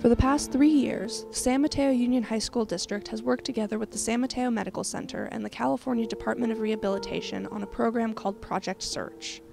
For the past 3 years, the San Mateo Union High School District has worked together with the San Mateo Medical Center and the California Department of Rehabilitation on a program called Project Search.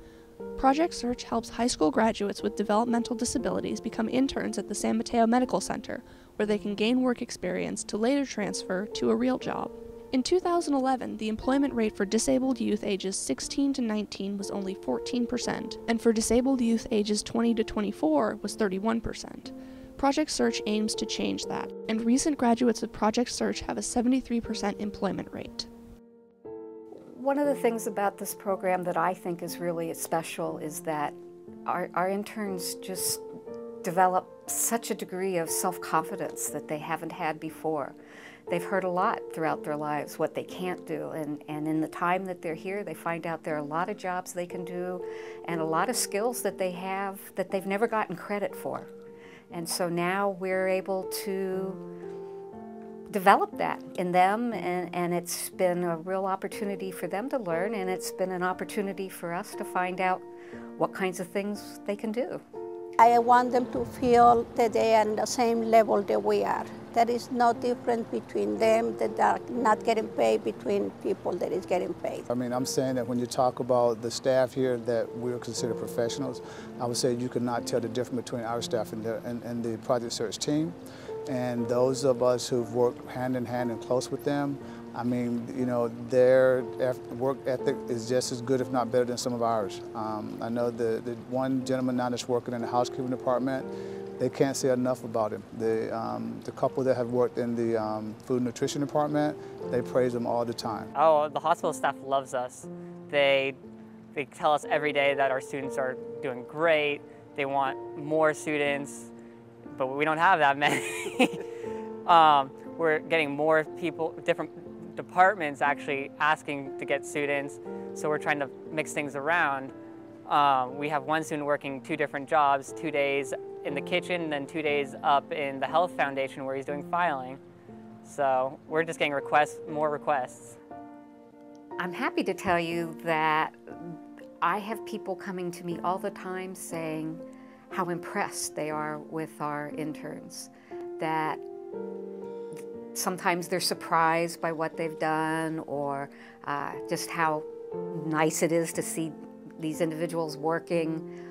Project Search helps high school graduates with developmental disabilities become interns at the San Mateo Medical Center, where they can gain work experience to later transfer to a real job. In 2011, the employment rate for disabled youth ages 16 to 19 was only 14%, and for disabled youth ages 20 to 24 was 31%. Project Search aims to change that, and recent graduates of Project Search have a 73% employment rate. One of the things about this program that I think is really special is that our interns just develop such a degree of self-confidence that they haven't had before. They've heard a lot throughout their lives what they can't do, and in the time that they're here, they find out there are a lot of jobs they can do and a lot of skills that they have that they've never gotten credit for. And so now we're able to develop that in them, and it's been a real opportunity for them to learn, and it's been an opportunity for us to find out what kinds of things they can do. I want them to feel that they are on the same level that we are. There is no difference between them that are not getting paid between people that is getting paid. I mean, I'm saying that when you talk about the staff here that we're considered professionals, I would say you could not tell the difference between our staff and the Project Search team. And those of us who've worked hand in hand and close with them, I mean, you know, their work ethic is just as good, if not better, than some of ours. I know the one gentleman now that's working in the housekeeping department, they can't say enough about him. The couple that have worked in the food and nutrition department, they praise him all the time. Oh, the hospital staff loves us. They tell us every day that our students are doing great. They want more students, but we don't have that many. We're getting more people, different departments actually asking to get students, so we're trying to mix things around. We have one student working 2 different jobs, 2 days in the kitchen and then 2 days up in the health foundation where he's doing filing. So we're just getting more requests. I'm happy to tell you that I have people coming to me all the time saying how impressed they are with our interns, that sometimes they're surprised by what they've done, or just how nice it is to see these individuals working.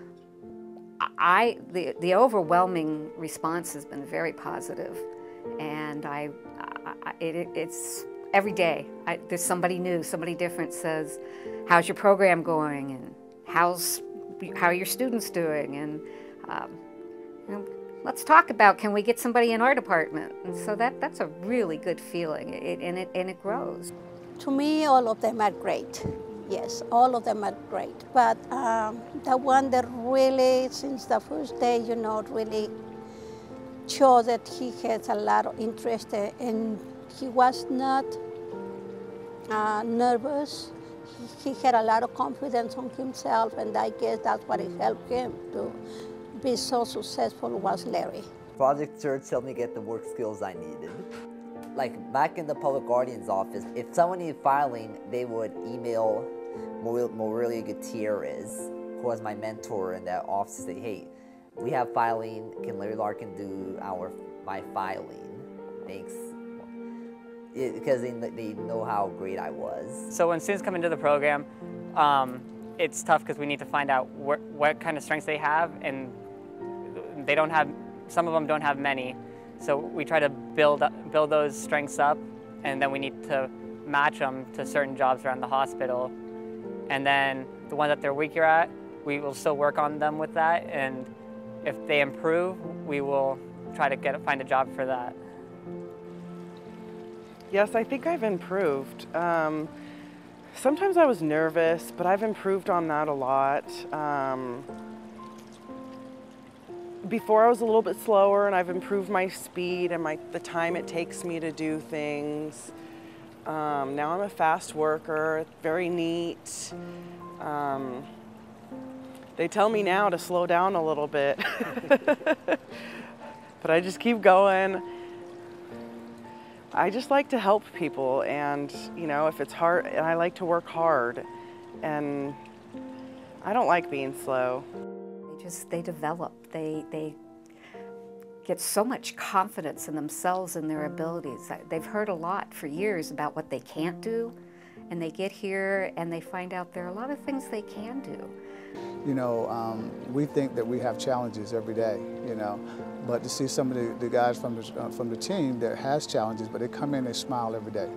The overwhelming response has been very positive, and it's every day. There's somebody new, somebody different says, "How's your program going?" and how are your students doing? And you know, let's talk about, can we get somebody in our department? And so that's a really good feeling, and it grows. To me, all of them are great. Yes, all of them are great. But the one that really, since the first day, you know, really showed that he has a lot of interest, and he was not nervous. He had a lot of confidence on himself, and I guess that's what helped him to be so successful, was Larry. Project Search helped me get the work skills I needed. Like back in the public guardian's office, if someone needed filing, they would email Morelia Gutierrez, who was my mentor in that office, to say, "Hey, we have filing, can Larry Larkin do my filing? Thanks." Because they know how great I was. So when students come into the program, it's tough because we need to find out what kind of strengths they have, and they don't have, some of them don't have many. So we try to build those strengths up, and then we need to match them to certain jobs around the hospital. And then the ones that they're weaker at, we will still work on them with that, and if they improve, we will try to find a job for that. Yes, I think I've improved. Sometimes I was nervous, but I've improved on that a lot. Before I was a little bit slower, and I've improved my speed and the time it takes me to do things. Now I'm a fast worker, very neat. They tell me now to slow down a little bit, but I just keep going. I just like to help people, and you know, if it's hard, and I like to work hard, and I don't like being slow. They develop, they get so much confidence in themselves and their abilities. They've heard a lot for years about what they can't do, and they get here and they find out there are a lot of things they can do. You know, we think that we have challenges every day, you know, but to see some of the guys from the team that has challenges, but they come in, they smile every day.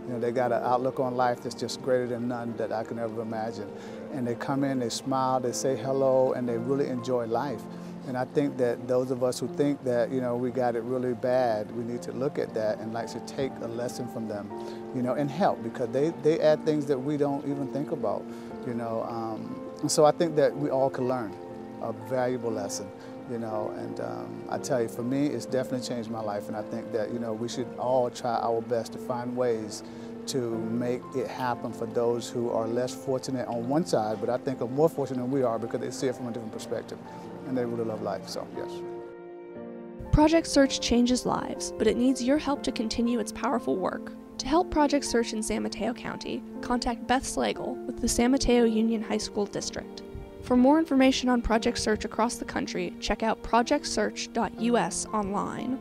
You know, they got an outlook on life that's just greater than none that I can ever imagine. And they come in, they smile, they say hello, and they really enjoy life. And I think that those of us who think that, you know, we got it really bad, we need to look at that and like to take a lesson from them, you know, and help, because they add things that we don't even think about, you know. And so I think that we all can learn a valuable lesson, you know, and I tell you, for me, it's definitely changed my life, and I think that, you know, we should all try our best to find ways to make it happen for those who are less fortunate on one side, but I think are more fortunate than we are because they see it from a different perspective, and they really love life, so yes. Project Search changes lives, but it needs your help to continue its powerful work. To help Project Search in San Mateo County, contact Beth Slagle with the San Mateo Union High School District. For more information on Project Search across the country, check out projectsearch.us online.